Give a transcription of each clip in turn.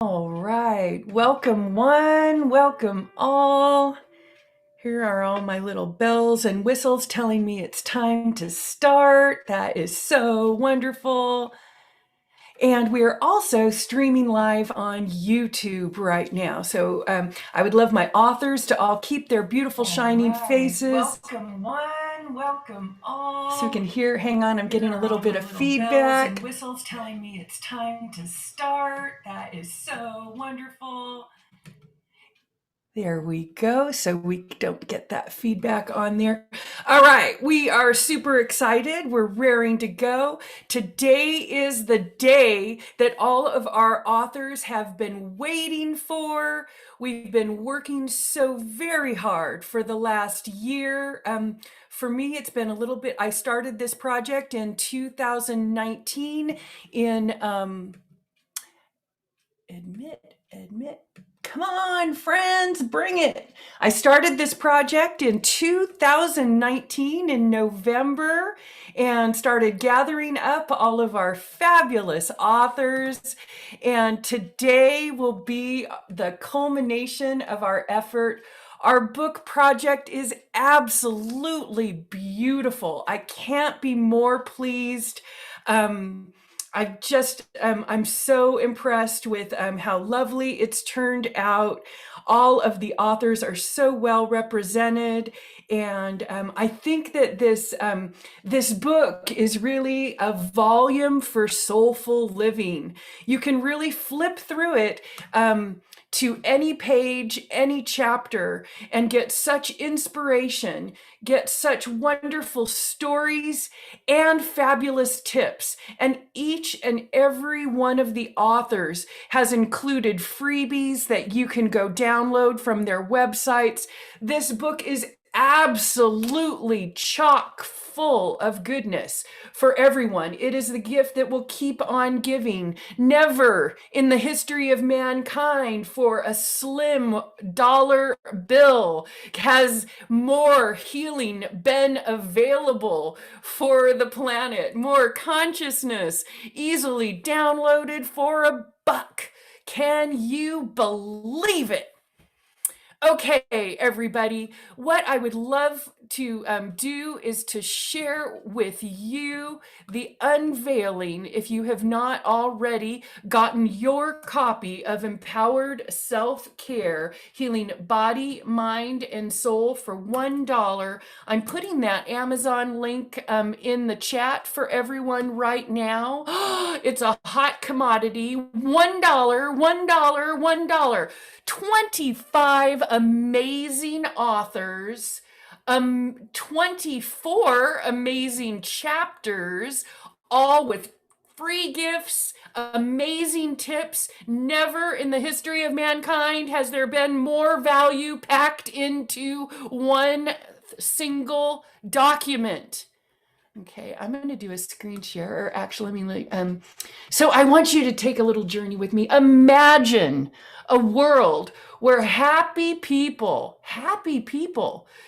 All right, welcome one, welcome all. Here are all my little bells and whistles telling me it's time to start. That is so wonderful. And we are also streaming live on YouTube right now. So I would love my authors to all keep their beautiful shining faces. Welcome one, welcome all. So you can hear, hang on, I'm getting a little bit of feedback. Bells and whistles telling me it's time to start. That is so wonderful. There we go, so we don't get that feedback on there. All right, we are super excited. We're raring to go. Today is the day that all of our authors have been waiting for. We've been working so very hard for the last year. For me, it's been a little bit, I started this project in 2019 in, admit. Come on, friends, bring it. I started this project in 2019 in November and started gathering up all of our fabulous authors. And today will be the culmination of our effort. Our book project is absolutely beautiful. I can't be more pleased. I'm so impressed with how lovely it's turned out. All of the authors are so well represented. And I think that this book is really a volume for soulful living. You can really flip through it to any page, any chapter, and get such inspiration, get such wonderful stories and fabulous tips. And each and every one of the authors has included freebies that you can go download from their websites. This book is absolutely chock full of goodness for everyone. It is the gift that will keep on giving. Never in the history of mankind for a slim dollar bill has more healing been available for the planet, more consciousness easily downloaded for $1. Can you believe it? Okay, everybody, what I would love to do is to share with you the unveiling, if you have not already gotten your copy of Empowered Self-Care, Healing Body, Mind, and Soul for $1. I'm putting that Amazon link in the chat for everyone right now. It's a hot commodity. $1, $1, $1. 25 amazing authors, 24 amazing chapters, all with free gifts, amazing tips. Never in the history of mankind has there been more value packed into one single document. Okay, I'm going to do a screen share, or actually, so I want you to take a little journey with me. Imagine a world where happy people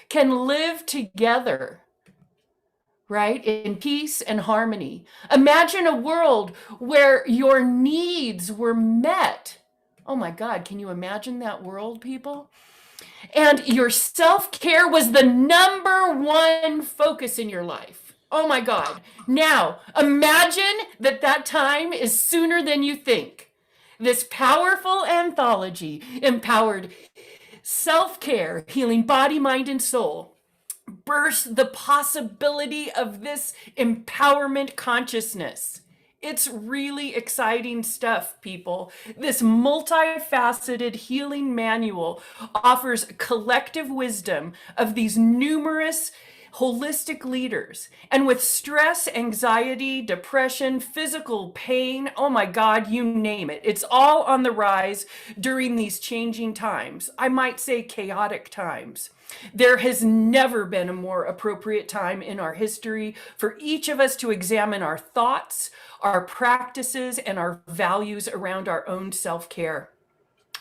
can live together, right, in peace and harmony. Imagine a world where your needs were met. Oh my God, can you imagine that world, people? And your self-care was the #1 focus in your life. Oh my God. Now, imagine that time is sooner than you think. This powerful anthology, Empowered Self-Care, Healing Body, Mind, and Soul, bursts the possibility of this empowerment consciousness. It's really exciting stuff, people. This multifaceted healing manual offers collective wisdom of these numerous holistic leaders. And with stress, anxiety, depression, physical pain, oh my God, you name it. It's all on the rise during these changing times. I might say chaotic times. There has never been a more appropriate time in our history for each of us to examine our thoughts, our practices, and our values around our own self-care,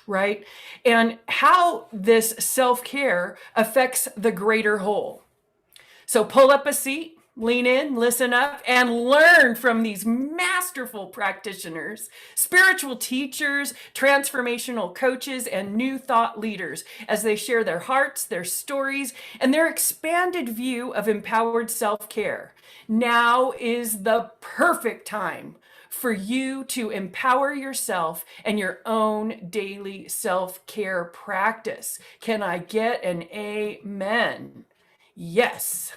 right? And how this self-care affects the greater whole. So pull up a seat, Lean in, listen up, and learn from these masterful practitioners, spiritual teachers, transformational coaches, and new thought leaders as they share their hearts, their stories, and their expanded view of empowered self-care. Now is the perfect time for you to empower yourself and your own daily self-care practice. Can I get an amen? Yes.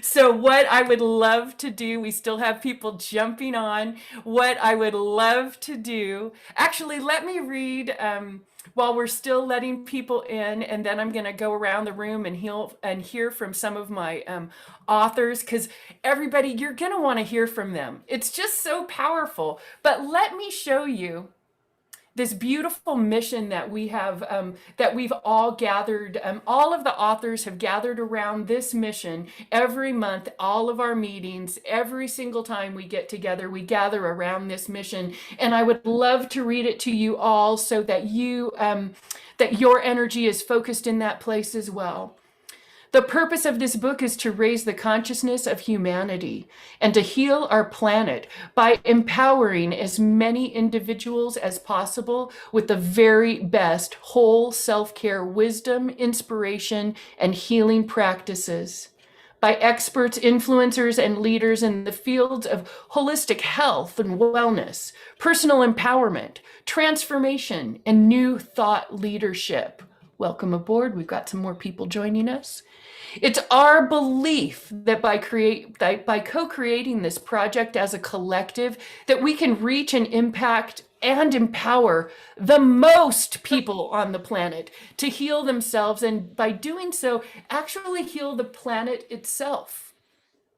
So what I would love to do, we still have people jumping on. What I would love to do, actually, let me read while we're still letting people in, and then I'm going to go around the room and hear from some of my authors, because everybody, you're going to want to hear from them. It's just so powerful. But let me show you this beautiful mission that we have, that we've all gathered. All of the authors have gathered around this mission every month. All of our meetings, every single time we get together, we gather around this mission. And I would love to read it to you all so that that your energy is focused in that place as well. The purpose of this book is to raise the consciousness of humanity and to heal our planet by empowering as many individuals as possible with the very best whole self-care wisdom, inspiration, and healing practices. By experts, influencers, and leaders in the fields of holistic health and wellness, personal empowerment, transformation, and new thought leadership. Welcome aboard. We've got some more people joining us. It's our belief that by co-creating this project as a collective, that we can reach and impact and empower the most people on the planet to heal themselves, and by doing so, actually heal the planet itself,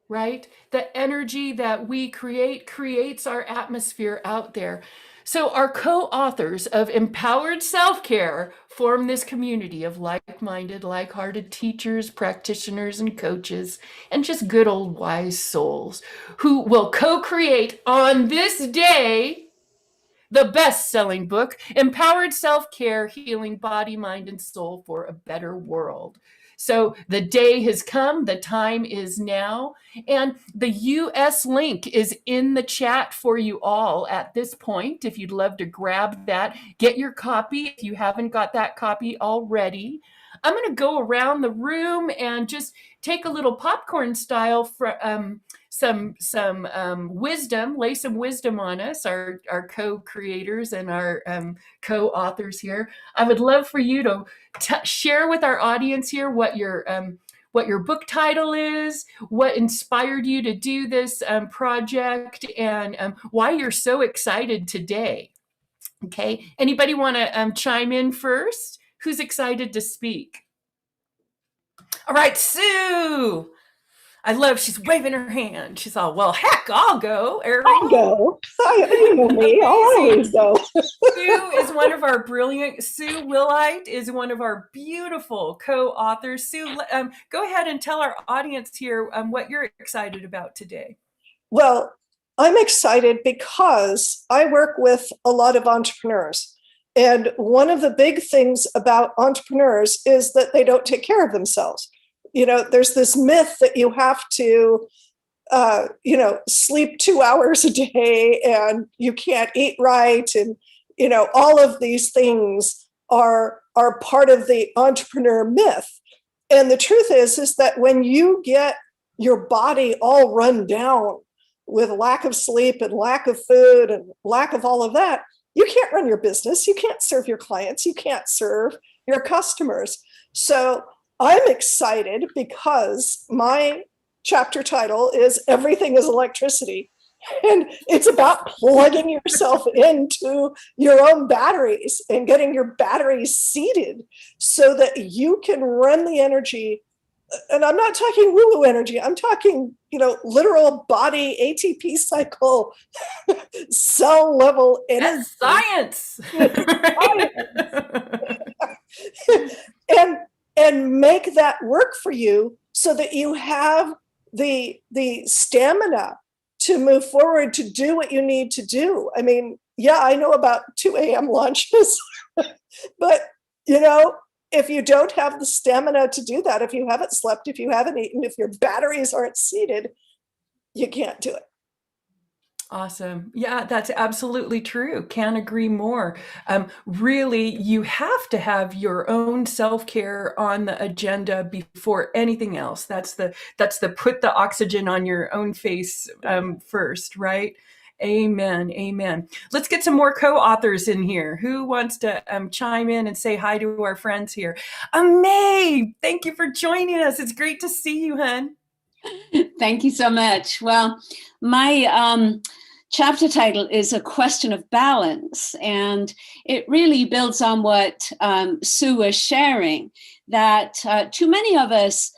right? The energy that we create creates our atmosphere out there. So our co-authors of Empowered Self-Care form this community of like-minded, like-hearted teachers, practitioners, and coaches, and just good old wise souls who will co-create on this day the best-selling book, Empowered Self-Care, Healing Body, Mind, and Soul for a Better World. So the day has come, the time is now, and the US link is in the chat for you all at this point. If you'd love to grab that, get your copy if you haven't got that copy already. I'm going to go around the room and just take a little popcorn style for some wisdom, lay some wisdom on us, our co-creators and our co-authors here. I would love for you to share with our audience here what your book title is, what inspired you to do this project, and why you're so excited today. Okay, anybody want to chime in first? Who's excited to speak? All right, Sue. I love, she's waving her hand. She's all, well, heck, I'll go, Ariel. I'll go. You know me, I'll always go. Sue is one of our brilliant, Sue Willite is one of our beautiful co-authors. Sue, go ahead and tell our audience here what you're excited about today. Well, I'm excited because I work with a lot of entrepreneurs. And one of the big things about entrepreneurs is that they don't take care of themselves. You know, there's this myth that you have to, sleep 2 hours a day and you can't eat right. And, all of these things are part of the entrepreneur myth. And the truth is that when you get your body all run down with lack of sleep and lack of food and lack of all of that, you can't run your business. You can't serve your clients. You can't serve your customers. So I'm excited because my chapter title is Everything is Electricity. And it's about plugging yourself into your own batteries and getting your batteries seated so that you can run the energy. And I'm not talking woo-woo energy. I'm talking, literal body ATP cycle, cell level energy. That's science. And make that work for you so that you have the stamina to move forward to do what you need to do. I mean, yeah, I know about 2 a.m. lunches, but if you don't have the stamina to do that, if you haven't slept, if you haven't eaten, if your batteries aren't seated, you can't do it. Awesome. Yeah, that's absolutely true. Can't agree more. Really, you have to have your own self-care on the agenda before anything else. That's the put the oxygen on your own face first, right? Amen. Amen. Let's get some more co-authors in here. Who wants to chime in and say hi to our friends here? May, thank you for joining us. It's great to see you, hun. Thank you so much. Well, my chapter title is A Question of Balance, and it really builds on what Sue was sharing, that too many of us,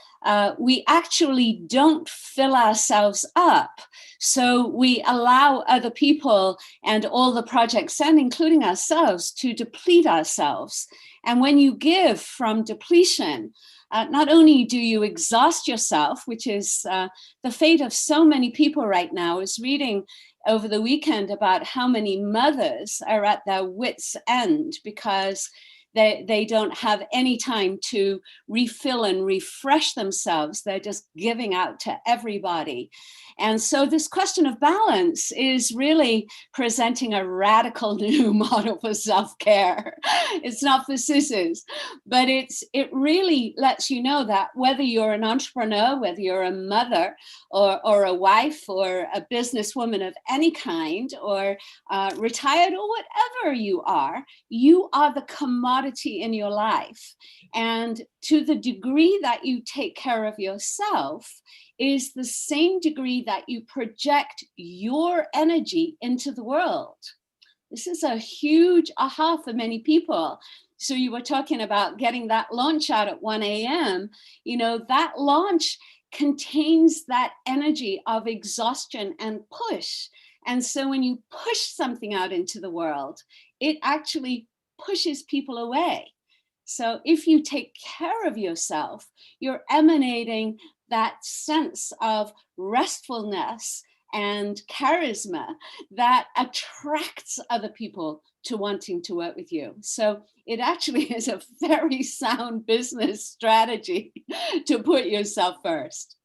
we actually don't fill ourselves up. So we allow other people and all the projects, and including ourselves, to deplete ourselves. And when you give from depletion, not only do you exhaust yourself, which is the fate of so many people right now. I was reading over the weekend about how many mothers are at their wits' end because they don't have any time to refill and refresh themselves. They're just giving out to everybody. And so this question of balance is really presenting a radical new model for self-care. It's not for sissies, but it really lets you know that whether you're an entrepreneur, whether you're a mother or a wife or a businesswoman of any kind, or retired or whatever you are the commodity in your life. And to the degree that you take care of yourself is the same degree that you project your energy into the world. This is a huge aha for many people. So you were talking about getting that launch out at 1 a.m. You know, that launch contains that energy of exhaustion and push. And so when you push something out into the world, it actually pushes people away. So if you take care of yourself, you're emanating that sense of restfulness and charisma that attracts other people to wanting to work with you. So it actually is a very sound business strategy to put yourself first.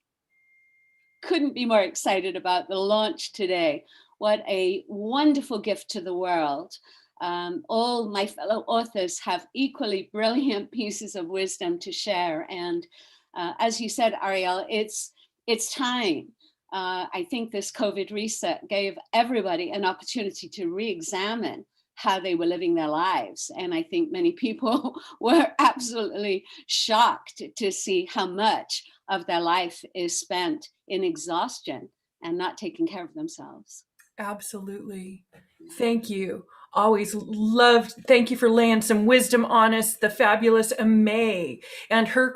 Couldn't be more excited about the launch today. What a wonderful gift to the world. All my fellow authors have equally brilliant pieces of wisdom to share. And as you said, Ariel, it's time. I think this COVID reset gave everybody an opportunity to re-examine how they were living their lives. And I think many people were absolutely shocked to see how much of their life is spent in exhaustion and not taking care of themselves. Absolutely. Thank you. Always loved. Thank you for laying some wisdom on us. The fabulous May and her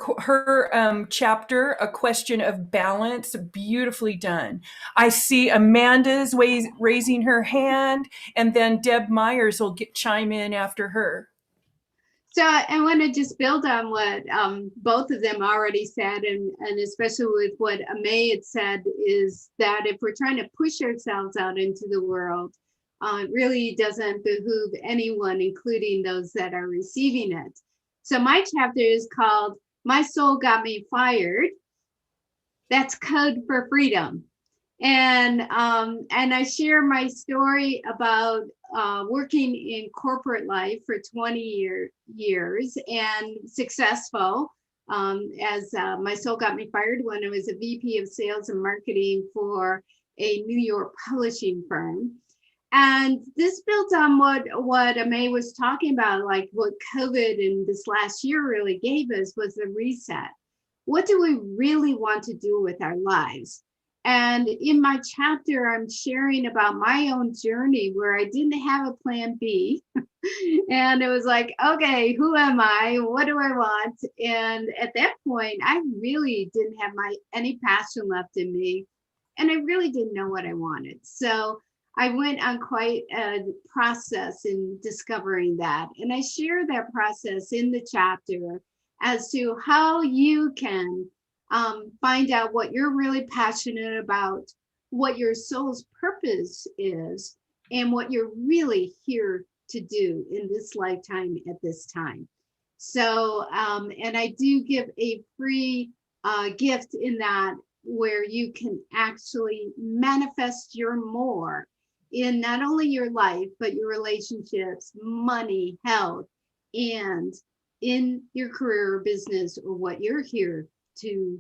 chapter, A Question of Balance, beautifully done. I see Amanda's raising her hand, and then Deb Myers will chime in after her. So I want to just build on what both of them already said, and especially with what May had said, is that if we're trying to push ourselves out into the world, it really doesn't behoove anyone, including those that are receiving it. So my chapter is called My Soul Got Me Fired. That's code for freedom. And I share my story about working in corporate life for 20 years and successful, as my soul got me fired when I was a VP of sales and marketing for a New York publishing firm. And this built on what May was talking about, like what COVID and this last year really gave us was the reset. What do we really want to do with our lives? And in my chapter, I'm sharing about my own journey where I didn't have a plan B. And it was like, okay, who am I? What do I want? And at that point, I really didn't have any passion left in me. And I really didn't know what I wanted. So I went on quite a process in discovering that. And I share that process in the chapter as to how you can find out what you're really passionate about, what your soul's purpose is, and what you're really here to do in this lifetime at this time. So, and I do give a free gift in that, where you can actually manifest your more in not only your life, but your relationships, money, health, and in your career or business, or what you're here to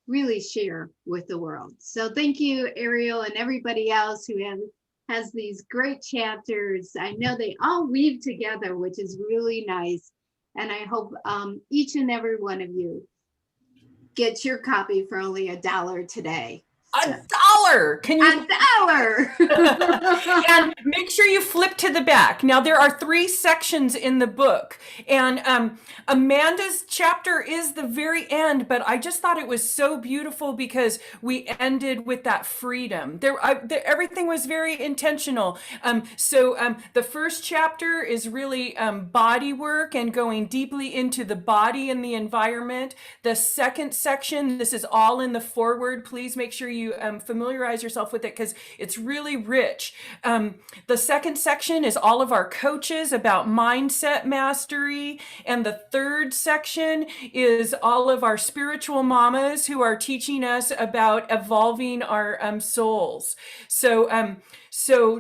really share with the world. So thank you, Ariel, and everybody else who has these great chapters. I know they all weave together, which is really nice. And I hope each and every one of you get your copy for only $1 today. $1. Can you? $1. And make sure you flip to the back. Now, there are 3 sections in the book, and Amanda's chapter is the very end, but I just thought it was so beautiful because we ended with that freedom. Everything was very intentional. So the first chapter is really body work and going deeply into the body and the environment. The second section, this is all in the foreword. Please make sure you familiarize yourself with it because it's really rich. The second section is all of our coaches about mindset mastery. And the third section is all of our spiritual mamas who are teaching us about evolving our souls. So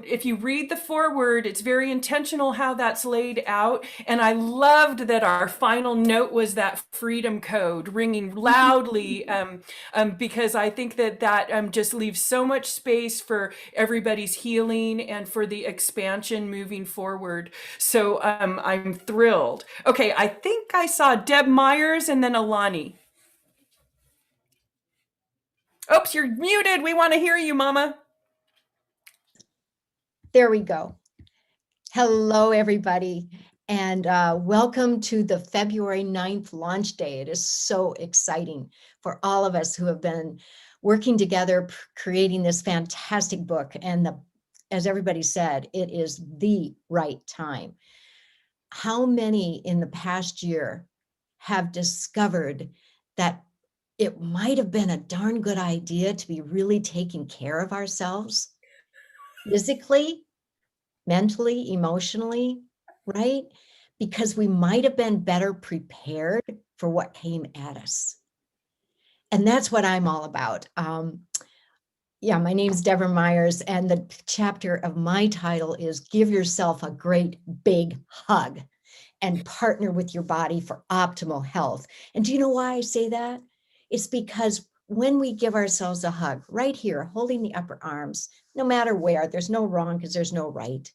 if you read the foreword, it's very intentional how that's laid out. And I loved that our final note was that freedom code ringing loudly, because I think that just leaves so much space for everybody's healing and for the expansion moving forward. So I'm thrilled. Okay, I think I saw Deb Myers and then Alani. Oops, you're muted. We want to hear you, Mama. There we go. Hello, everybody, and welcome to the February 9th launch day. It is so exciting for all of us who have been working together, creating this fantastic book. And as everybody said, it is the right time. How many in the past year have discovered that it might have been a darn good idea to be really taking care of ourselves physically, mentally, emotionally, right? Because we might have been better prepared for what came at us. And that's what I'm all about. Yeah, my name's Deborah Myers, and the chapter of my title is Give Yourself a Great Big Hug and Partner with Your Body for Optimal Health. And do you know why I say that? It's because when we give ourselves a hug right here, holding the upper arms, no matter where, there's no wrong because there's no right.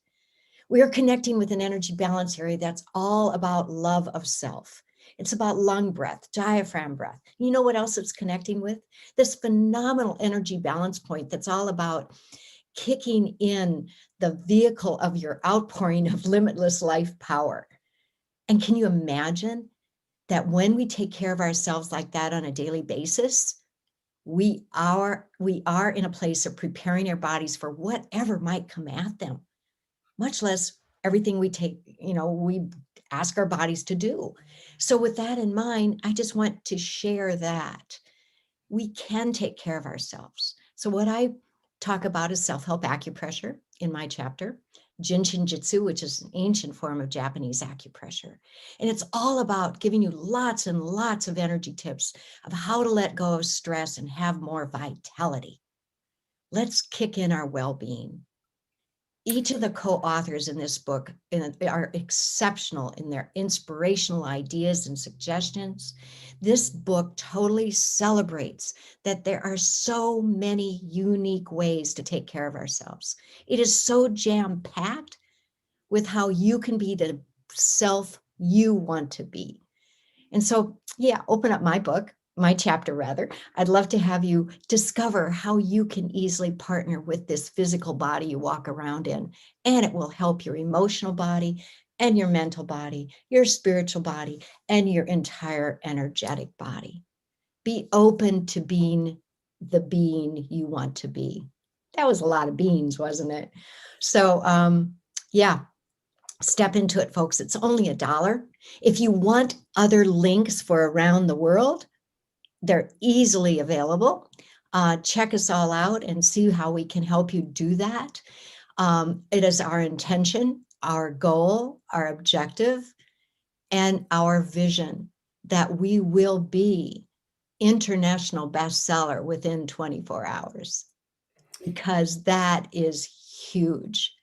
We are connecting with an energy balance area that's all about love of self. It's about lung breath, diaphragm breath. You know what else it's connecting with? This phenomenal energy balance point that's all about kicking in the vehicle of your outpouring of limitless life power. And can you imagine that when we take care of ourselves like that on a daily basis, we are in a place of preparing our bodies for whatever might come at them, much less everything we we ask our bodies to do. So with that in mind, I just want to share that we can take care of ourselves. So what I talk about is self-help acupressure in my chapter, Jinshin Jitsu, which is an ancient form of Japanese acupressure. And it's all about giving you lots and lots of energy tips of how to let go of stress and have more vitality. Let's kick in our well-being. Each of the co-authors in this book are exceptional in their inspirational ideas and suggestions. This book totally celebrates that there are so many unique ways to take care of ourselves. It is so jam-packed with how you can be the self you want to be. And so, yeah, open up my chapter rather. I'd love to have you discover how you can easily partner with this physical body you walk around in, and it will help your emotional body and your mental body, your spiritual body, and your entire energetic body. Be open to being the being you want to be. That was a lot of beans, wasn't it? So, yeah. Step into it, folks. It's only $1. If you want other links for around the world, they're easily available. Check us all out and see how we can help you do that. It is our intention, our goal, our objective and our vision that we will be international bestseller within 24 hours, because that is huge.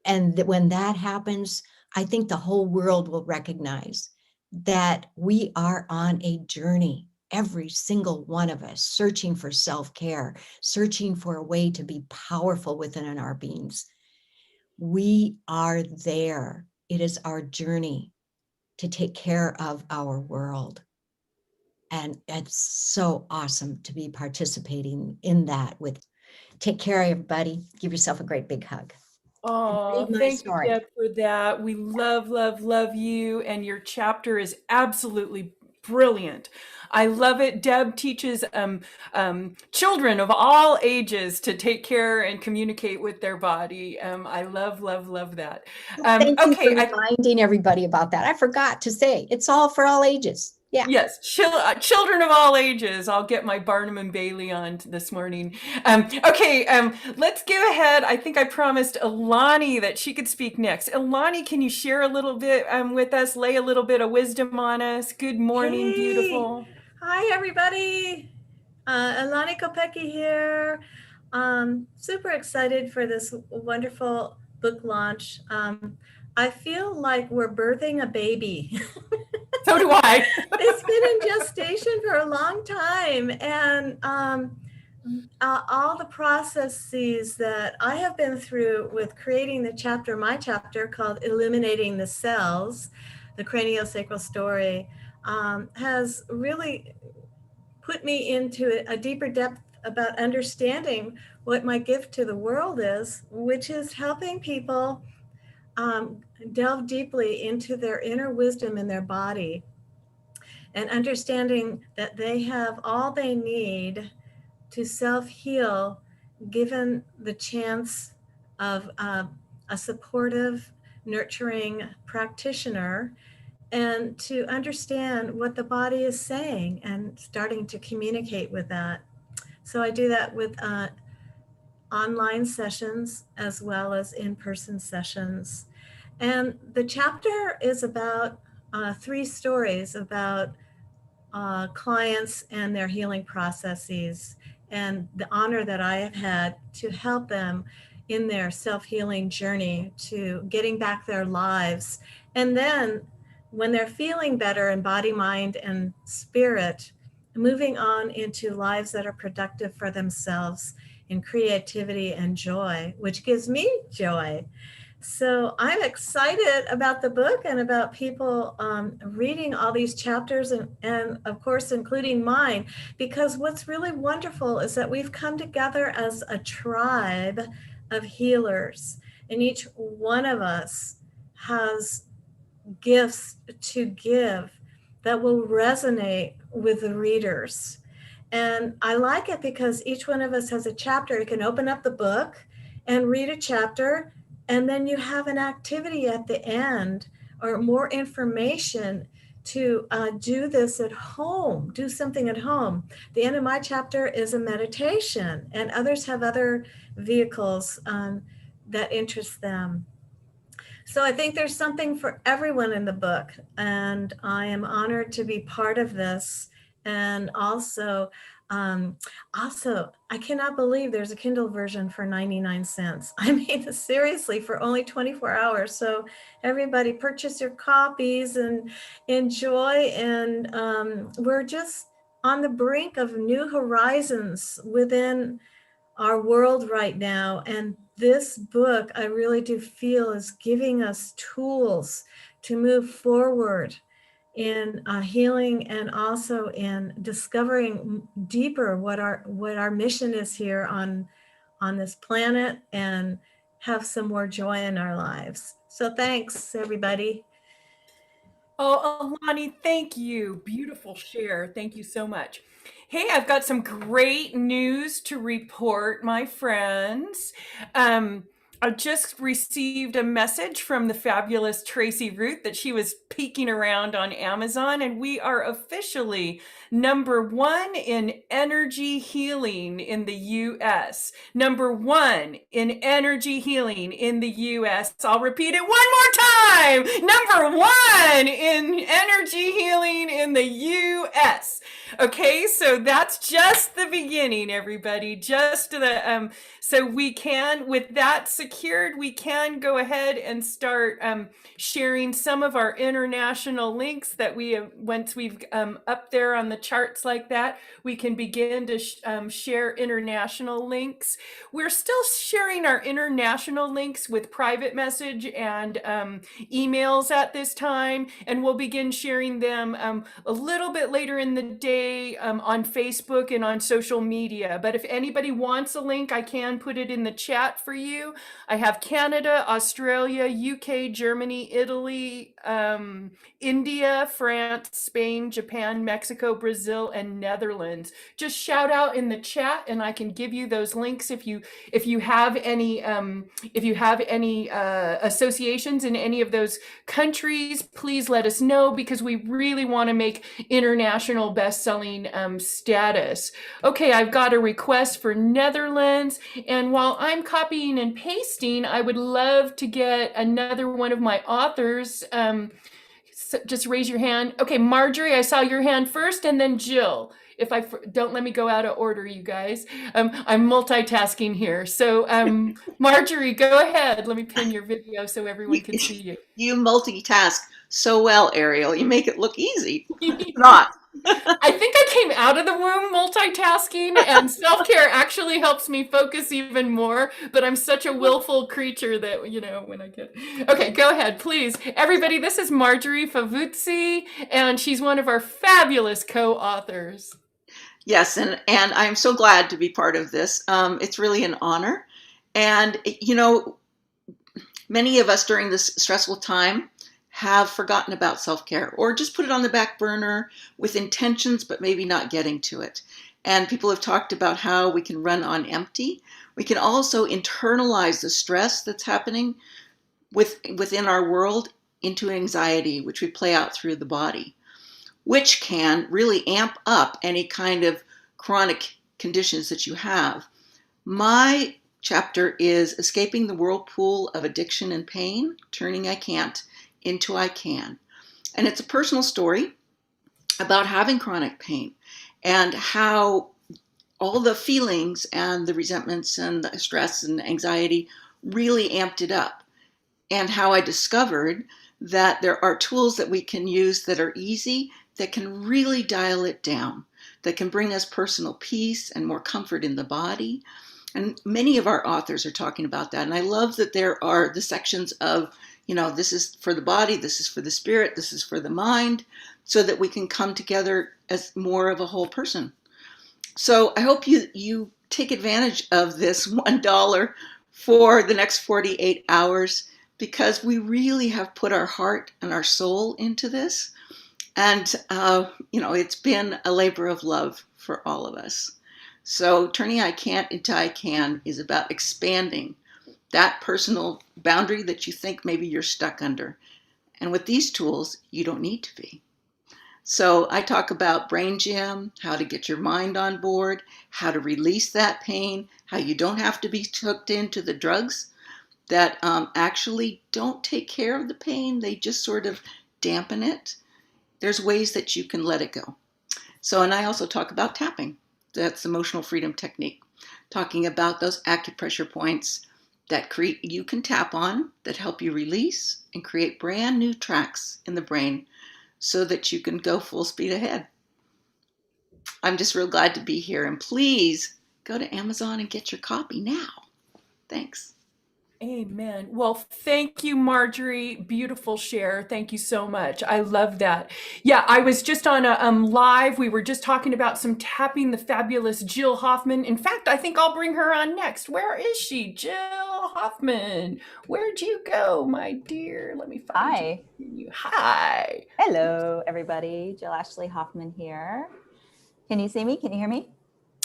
And when that happens, I think the whole world will recognize that we are on a journey, every single one of us, searching for self-care, searching for a way to be powerful within our beings. We are there. It is our journey to take care of our world. And it's so awesome to be participating in that with. Take care, everybody. Give yourself a great big hug. Oh, Read my thank you, story. Deb, for that. We love, love, love you. And your chapter is absolutely brilliant. I love it. Deb teaches children of all ages to take care and communicate with their body. I love, love, love that. Thank you for Okay, reminding everybody about that. I forgot to say, it's all for all ages. Yeah. yes, children of all ages. I'll get my Barnum and Bailey on this morning. Okay, let's go ahead. I think I promised Ilani that she could speak next. Ilani, can you share a little bit with us, lay a little bit of wisdom on us? Good morning, Hey. beautiful. Hi, everybody. Alani Kopecki here. Super excited for this wonderful book launch. I feel like we're birthing a baby. So do I. It's been in gestation for a long time. And all the processes that I have been through with creating my chapter called Illuminating the Cells, the Craniosacral story, has really put me into a deeper depth about understanding what my gift to the world is, which is helping people delve deeply into their inner wisdom in their body and understanding that they have all they need to self-heal, given the chance of a supportive, nurturing practitioner, and to understand what the body is saying and starting to communicate with that. So I do that with online sessions as well as in-person sessions. And the chapter is about 3 stories about clients and their healing processes, and the honor that I have had to help them in their self-healing journey to getting back their lives. And then when they're feeling better in body, mind, and spirit, moving on into lives that are productive for themselves in creativity and joy, which gives me joy. So I'm excited about the book and about people reading all these chapters and of course, including mine, because what's really wonderful is that we've come together as a tribe of healers, and each one of us has gifts to give that will resonate with the readers. And I like it because each one of us has a chapter. You can open up the book and read a chapter, and then you have an activity at the end or more information to do this at home, do something at home. The end of my chapter is a meditation, and others have other vehicles that interest them. So I think there's something for everyone in the book, and I am honored to be part of this. And also, I cannot believe there's a Kindle version for 99 cents. I mean, seriously, for only 24 hours. So everybody purchase your copies and enjoy. And we're just on the brink of new horizons within our world right now. And this book, I really do feel, is giving us tools to move forward in healing and also in discovering deeper what our mission is here on this planet, and have some more joy in our lives. So thanks, everybody. Oh, Alani, thank you. Beautiful share. Thank you so much. Hey, I've got some great news to report, my friends. I just received a message from the fabulous Tracy Root that she was peeking around on Amazon, and we are officially #1 in energy healing in the US. #1 in energy healing in the US. I'll repeat it one more time. one in energy healing in the US. Okay, so that's just the beginning, everybody. Just the so we can, with that secured, we can go ahead and start sharing some of our international links that we have, once we've up there on the charts like that, we can begin to share international links. We're still sharing our international links with private message and emails at this time, and we'll begin sharing them a little bit later in the day on Facebook and on social media. But if anybody wants a link, I can put it in the chat for you. I have Canada, Australia, UK, Germany, Italy, India, France, Spain, Japan, Mexico, Brazil, and Netherlands. Just shout out in the chat and I can give you those links if you have any associations in any of those countries. Please let us know, because we really want to make international best-selling status. Okay, I've got a request for Netherlands, and while I'm copying and pasting, I would love to get another one of my authors. So just raise your hand. Okay, Marjorie, I saw your hand first, and then Jill. If I don't, let me go out of order, you guys. I'm multitasking here. So Marjorie, go ahead. Let me pin your video so everyone can see you. You multitask so well, Ariel. You make it look easy. It's not. I think I came out of the womb multitasking, and self-care actually helps me focus even more, but I'm such a willful creature that, you know, when I get... Okay, go ahead, please. Everybody, this is Marjorie Favuzzi, and she's one of our fabulous co-authors. Yes, and I'm so glad to be part of this. It's really an honor. And, you know, many of us during this stressful time have forgotten about self-care, or just put it on the back burner with intentions, but maybe not getting to it. And people have talked about how we can run on empty. We can also internalize the stress that's happening within our world into anxiety, which we play out through the body, which can really amp up any kind of chronic conditions that you have. My chapter is Escaping the Whirlpool of Addiction and Pain, Turning I Can't into I Can. And it's a personal story about having chronic pain and how all the feelings and the resentments and the stress and anxiety really amped it up. And how I discovered that there are tools that we can use that are easy, that can really dial it down, that can bring us personal peace and more comfort in the body. And many of our authors are talking about that. And I love that there are the sections of, you know, this is for the body, this is for the spirit, this is for the mind, so that we can come together as more of a whole person. So I hope you take advantage of this $1 for the next 48 hours, because we really have put our heart and our soul into this. And, you know, it's been a labor of love for all of us. So Turning I Can't into I Can is about expanding that personal boundary that you think maybe you're stuck under. And with these tools, you don't need to be. So I talk about brain gym, how to get your mind on board, how to release that pain, how you don't have to be hooked into the drugs that actually don't take care of the pain. They just sort of dampen it. There's ways that you can let it go. So, and I also talk about tapping. That's emotional freedom technique. Talking about those acupressure points that you can tap on that help you release and create brand new tracks in the brain so that you can go full speed ahead. I'm just real glad to be here. And please go to Amazon and get your copy now. Thanks. Amen. Well, thank you, Marjorie. Beautiful share. Thank you so much. I love that. Yeah, I was just on a live. We were just talking about some tapping, the fabulous Jill Hoffman. In fact, I think I'll bring her on next. Where is she? Jill Hoffman. Where'd you go, my dear? Let me find you. Hi. Hello, everybody. Jill Ashley Hoffman here. Can you see me? Can you hear me?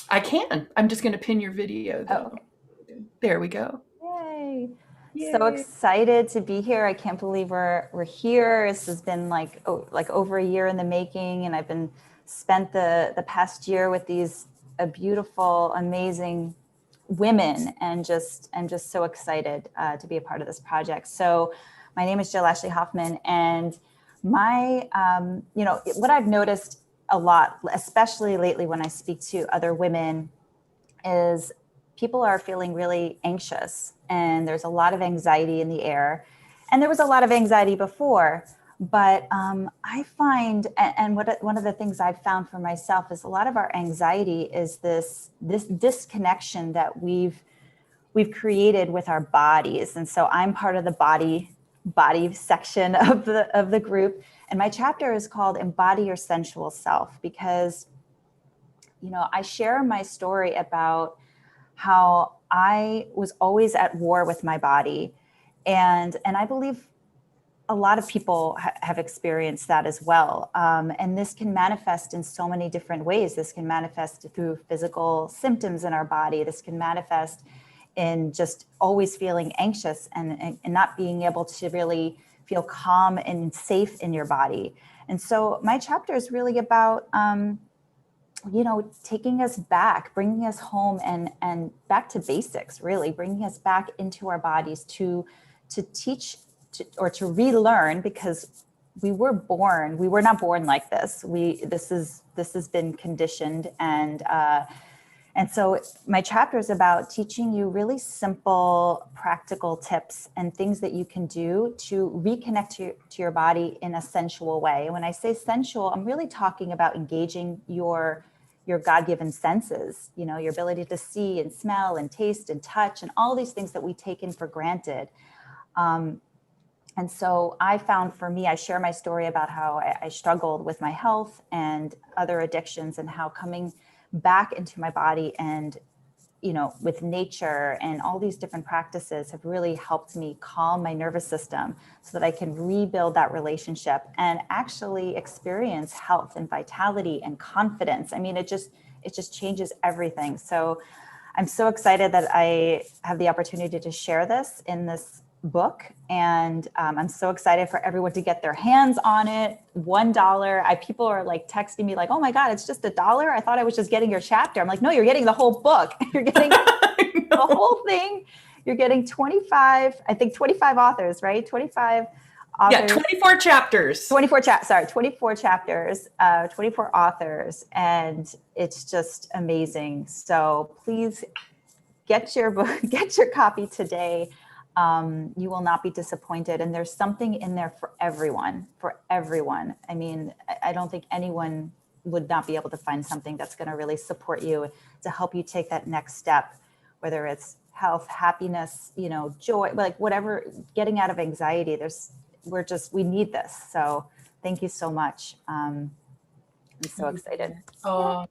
I can. I'm just going to pin your video, though. Oh, okay. There we go. Yay. Yay. So excited to be here. I can't believe we're here. This has been like over a year in the making, and I've been spent the past year with these beautiful, amazing women, and just so excited to be a part of this project. So my name is Jill Ashley Hoffman, and what I've noticed a lot, especially lately when I speak to other women, is people are feeling really anxious, and there's a lot of anxiety in the air. And there was a lot of anxiety before, but I find, and one of the things I've found for myself is a lot of our anxiety is this disconnection that we've created with our bodies. And so I'm part of the body section of the group. And my chapter is called Embody Your Sensual Self, because, I share my story about how I was always at war with my body. And I believe a lot of people have experienced that as well. And this can manifest in so many different ways. This can manifest through physical symptoms in our body. This can manifest in just always feeling anxious and not being able to really feel calm and safe in your body. And so my chapter is really about, taking us back, bringing us home and back to basics, really bringing us back into our bodies to teach or to relearn, because we were not born like this. This has been conditioned. And so my chapter is about teaching you really simple, practical tips and things that you can do to reconnect to your body in a sensual way. And when I say sensual, I'm really talking about engaging your God-given senses, your ability to see and smell and taste and touch and all these things that we take for granted. And so I found, for me, I share my story about how I struggled with my health and other addictions, and how coming back into my body and, with nature and all these different practices have really helped me calm my nervous system so that I can rebuild that relationship and actually experience health and vitality and confidence. I mean, it just changes everything. So I'm so excited that I have the opportunity to share this in this book. And I'm so excited for everyone to get their hands on it. $1. People are like texting me like, oh my God, it's just $1. I thought I was just getting your chapter. I'm like, no, you're getting the whole book. You're getting the whole thing. You're getting 25 authors, right? 25 authors. Yeah, 24 chapters. 24 chapters, 24 authors. And it's just amazing. So please get your book, get your copy today. You will not be disappointed. And there's something in there for everyone. I mean, I don't think anyone would not be able to find something that's going to really support you to help you take that next step, whether it's health, happiness, joy, like whatever, getting out of anxiety. We need this. So thank you so much. I'm so excited. Oh,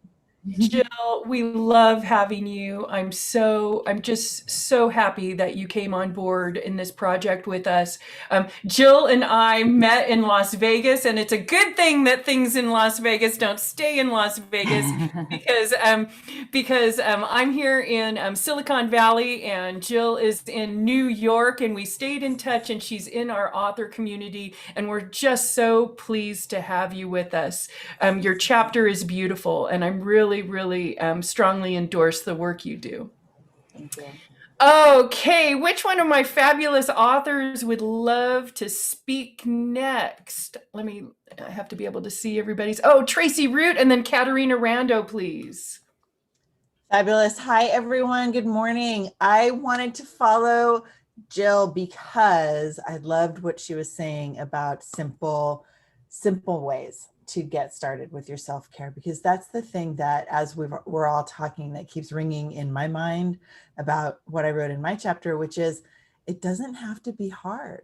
Jill, we love having you. I'm just so happy that you came on board in this project with us. Jill and I met in Las Vegas, and it's a good thing that things in Las Vegas don't stay in Las Vegas because I'm here in Silicon Valley, and Jill is in New York, and we stayed in touch, and she's in our author community, and we're just so pleased to have you with us. Your chapter is beautiful, and I'm really strongly endorse the work you do. Thank you. Okay, which one of my fabulous authors would love to speak next? I have to be able to see everybody's. Oh, Tracy Root, and then Katarina Rando, please. Fabulous. Hi, everyone. Good morning. I wanted to follow Jill because I loved what she was saying about simple ways to get started with your self-care, because that's the thing that, as we're all talking, that keeps ringing in my mind about what I wrote in my chapter, which is it doesn't have to be hard.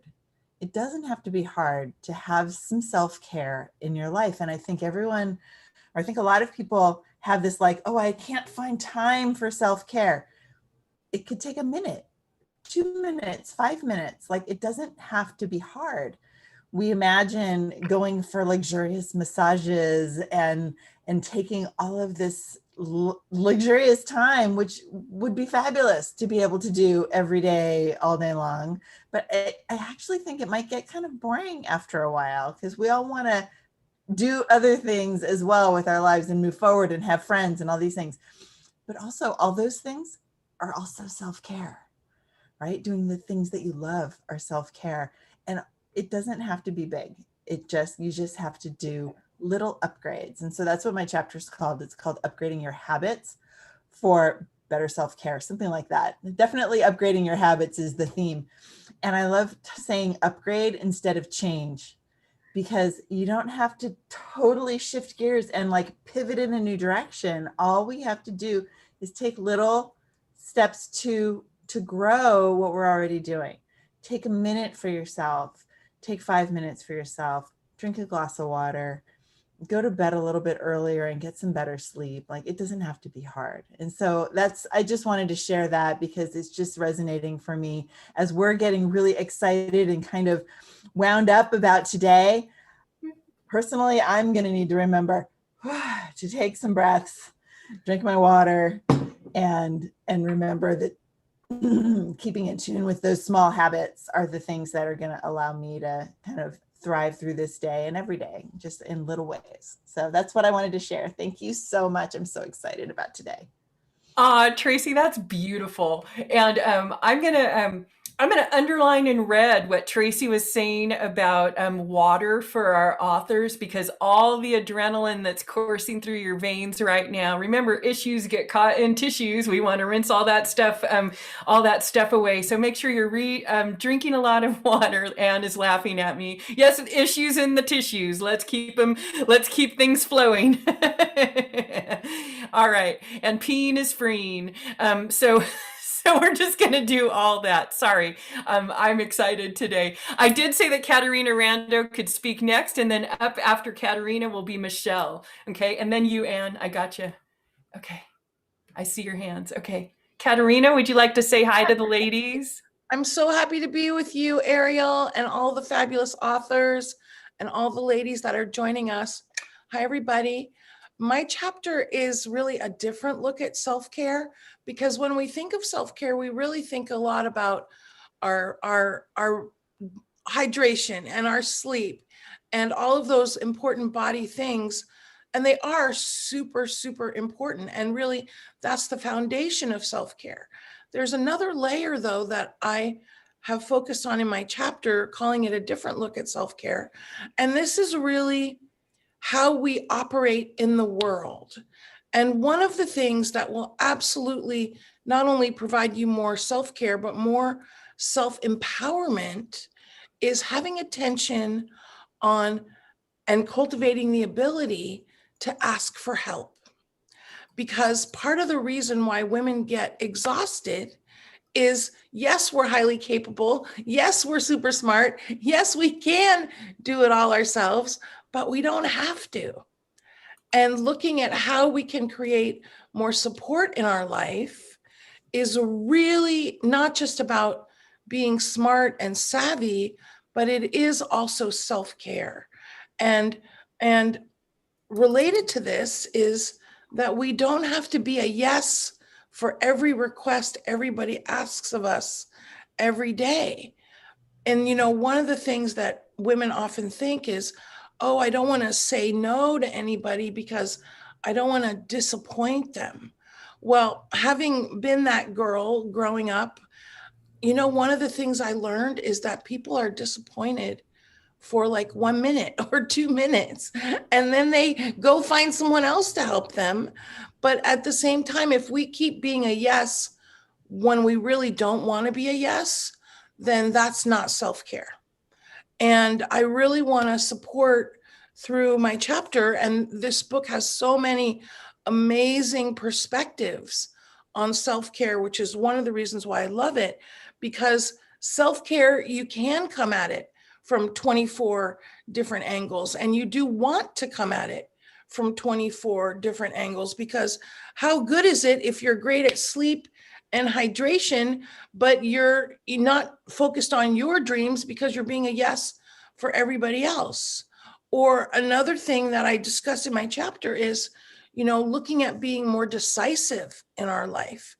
It doesn't have to be hard to have some self-care in your life. And I think I think a lot of people have this like, oh, I can't find time for self-care. It could take a minute, 2 minutes, 5 minutes. Like, it doesn't have to be hard. We imagine going for luxurious massages and taking all of this luxurious time, which would be fabulous to be able to do every day, all day long. But I actually think it might get kind of boring after a while, because we all want to do other things as well with our lives and move forward and have friends and all these things. But also, all those things are also self-care, right? Doing the things that you love are self-care. And it doesn't have to be big. You just have to do little upgrades. And so that's what my chapter is called. It's called Upgrading Your Habits for Better Self-Care, something like that. Definitely upgrading your habits is the theme. And I love saying upgrade instead of change, because you don't have to totally shift gears and like pivot in a new direction. All we have to do is take little steps to grow what we're already doing. Take a minute for yourself, take 5 minutes for yourself, drink a glass of water, go to bed a little bit earlier and get some better sleep. Like, it doesn't have to be hard. And so I just wanted to share that because it's just resonating for me as we're getting really excited and kind of wound up about today. Personally, I'm going to need to remember to take some breaths, drink my water, and remember that keeping in tune with those small habits are the things that are going to allow me to kind of thrive through this day and every day, just in little ways. So that's what I wanted to share. Thank you so much. I'm so excited about today. Tracy, that's beautiful. And I'm gonna underline in red what Tracy was saying about water for our authors, because all the adrenaline that's coursing through your veins right now. Remember, issues get caught in tissues. We want to rinse all that stuff away. So make sure you're drinking a lot of water. Anne is laughing at me. Yes, issues in the tissues. Let's keep things flowing. All right, and peeing is freeing. So we're just going to do all that. Sorry, I'm excited today. I did say that Katerina Rando could speak next, and then up after Katerina will be Michelle. Okay, and then you, Anne. I got you. Okay, I see your hands. Okay, Katerina, would you like to say hi to the ladies? I'm so happy to be with you, Ariel, and all the fabulous authors and all the ladies that are joining us. Hi, everybody. My chapter is really a different look at self-care, because when we think of self-care, we really think a lot about our hydration and our sleep and all of those important body things. And they are super, super important. And really, that's the foundation of self-care. There's another layer, though, that I have focused on in my chapter, calling it a different look at self-care. And this is really how we operate in the world. And one of the things that will absolutely not only provide you more self-care, but more self-empowerment is having attention on and cultivating the ability to ask for help. Because part of the reason why women get exhausted is, yes, we're highly capable. Yes, we're super smart. Yes, we can do it all ourselves, but we don't have to. And looking at how we can create more support in our life is really not just about being smart and savvy, but it is also self-care. And related to this is that we don't have to be a yes for every request everybody asks of us every day. And, you know, one of the things that women often think is, oh, I don't want to say no to anybody because I don't want to disappoint them. Well, having been that girl growing up, you know, one of the things I learned is that people are disappointed for like 1 minute or 2 minutes, and then they go find someone else to help them. But at the same time, if we keep being a yes when we really don't want to be a yes, then that's not self-care. And I really want to support through my chapter, and this book has so many amazing perspectives on self-care, which is one of the reasons why I love it, because self-care, you can come at it from 24 different angles, and you do want to come at it from 24 different angles, because how good is it if you're great at sleep and hydration, but you're not focused on your dreams because you're being a yes for everybody else? Or another thing that I discuss in my chapter is, you know, looking at being more decisive in our life.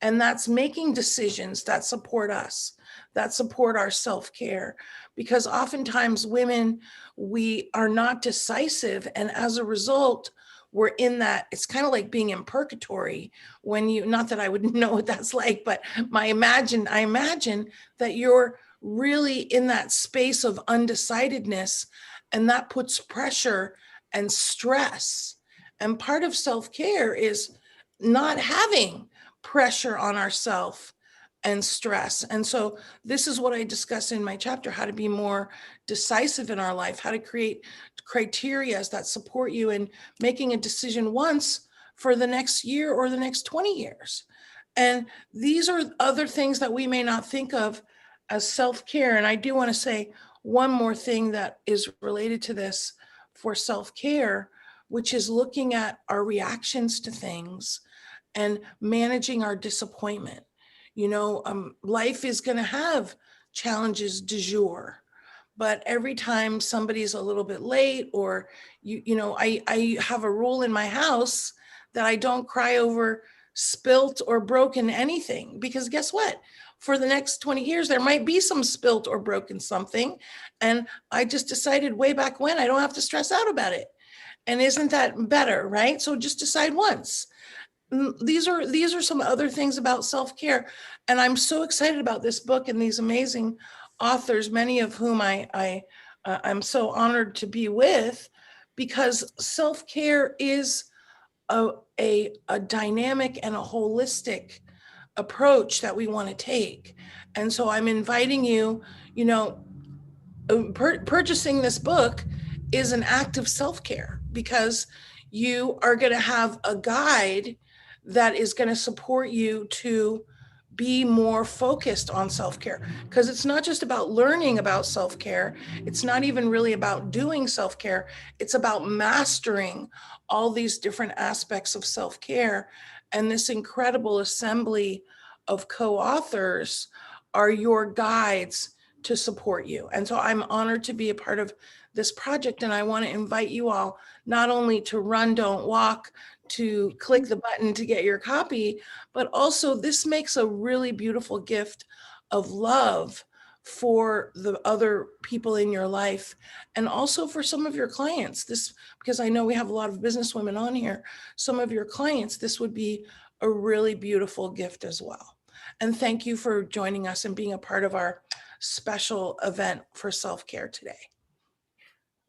And that's making decisions that support us, that support our self-care. Because oftentimes women, we are not decisive. And as a result, we're in that, it's kind of like being in purgatory when you, not that I would know what that's like, but I imagine that you're really in that space of undecidedness. and that puts pressure and stress. And part of self-care is not having pressure on ourselves and stress. And so this is what I discuss in my chapter, how to be more decisive in our life, how to create criteria that support you in making a decision once for the next year or the next 20 years. And these are other things that we may not think of as self-care. And I do want to say one more thing that is related to this for self-care, which is looking at our reactions to things and managing our disappointment. Life is going to have challenges du jour, but every time somebody's a little bit late, or I have a rule in my house that I don't cry over spilt or broken anything, because guess what? For the next 20 years, there might be some spilt or broken something. And I just decided way back when I don't have to stress out about it. And isn't that better, right? So just decide once. These are some other things about self-care. And I'm so excited about this book and these amazing authors, many of whom I'm so honored to be with, because self-care is a dynamic and a holistic approach that we want to take. And so I'm inviting you, purchasing this book is an act of self-care, because you are going to have a guide that is going to support you to be more focused on self-care, because it's not just about learning about self-care. It's not even really about doing self-care. It's about mastering all these different aspects of self-care. And this incredible assembly of co-authors are your guides to support you. And so I'm honored to be a part of this project. And I want to invite you all not only to run, don't walk, to click the button to get your copy, but also this makes a really beautiful gift of love for the other people in your life, and also for some of your clients. This, because I know we have a lot of business women on here, some of your clients, this would be a really beautiful gift as well. And thank you for joining us and being a part of our special event for self-care today.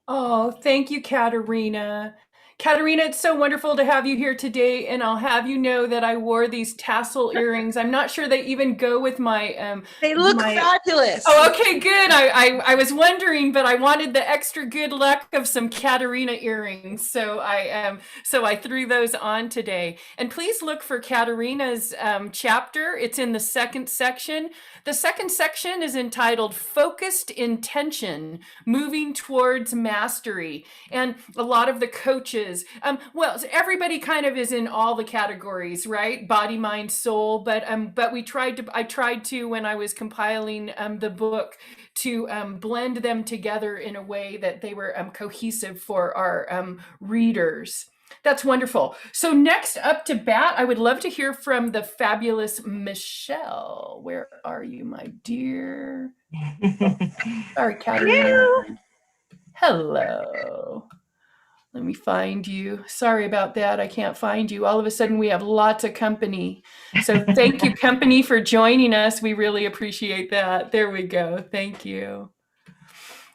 Oh, thank you, Katerina. Katerina, it's so wonderful to have you here today, and I'll have you know that I wore these tassel earrings. I'm not sure they even go with my They look fabulous. Oh, okay, good. I was wondering, but I wanted the extra good luck of some Katerina earrings, so I threw those on today. And please look for Katerina's chapter. It's in the second section. The second section is entitled "Focused Intention: Moving Towards Mastery," and a lot of the coaches, everybody kind of is in all the categories, right? Body, mind, soul. But I tried to, when I was compiling the book, to blend them together in a way that they were cohesive for our readers. That's wonderful. So next up to bat, I would love to hear from the fabulous Michelle. Where are you, my dear? Sorry, Katerina. Hello. Let me find you. Sorry about that. I can't find you. All of a sudden, we have lots of company. So thank you, company, for joining us. We really appreciate that. There we go. Thank you.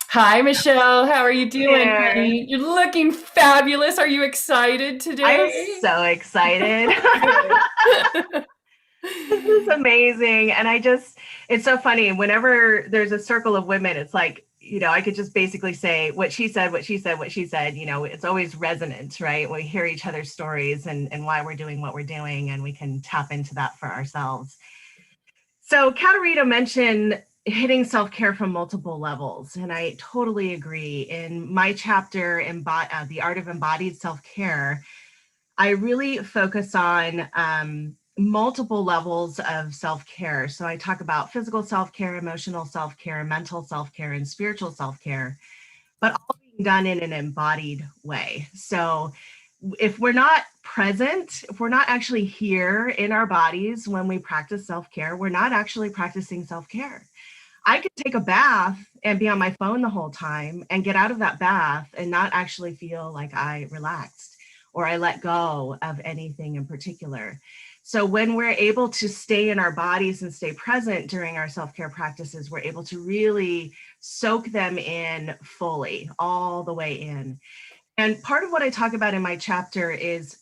Hi, Michelle. How are you doing, honey? You're looking fabulous. Are you excited today? I'm so excited. This is amazing. And it's so funny. Whenever there's a circle of women, it's like, I could just basically say what she said, what she said, what she said. It's always resonant, right? We hear each other's stories and why we're doing what we're doing, and we can tap into that for ourselves. So Katerina mentioned hitting self-care from multiple levels, and I totally agree. In my chapter, The Art of Embodied Self-Care, I really focus on multiple levels of self-care. So I talk about physical self-care, emotional self-care, mental self-care, and spiritual self-care, but all being done in an embodied way. So if we're not present, if we're not actually here in our bodies when we practice self-care, we're not actually practicing self-care. I could take a bath and be on my phone the whole time and get out of that bath and not actually feel like I relaxed or I let go of anything in particular. So when we're able to stay in our bodies and stay present during our self-care practices, we're able to really soak them in fully, all the way in. And part of what I talk about in my chapter is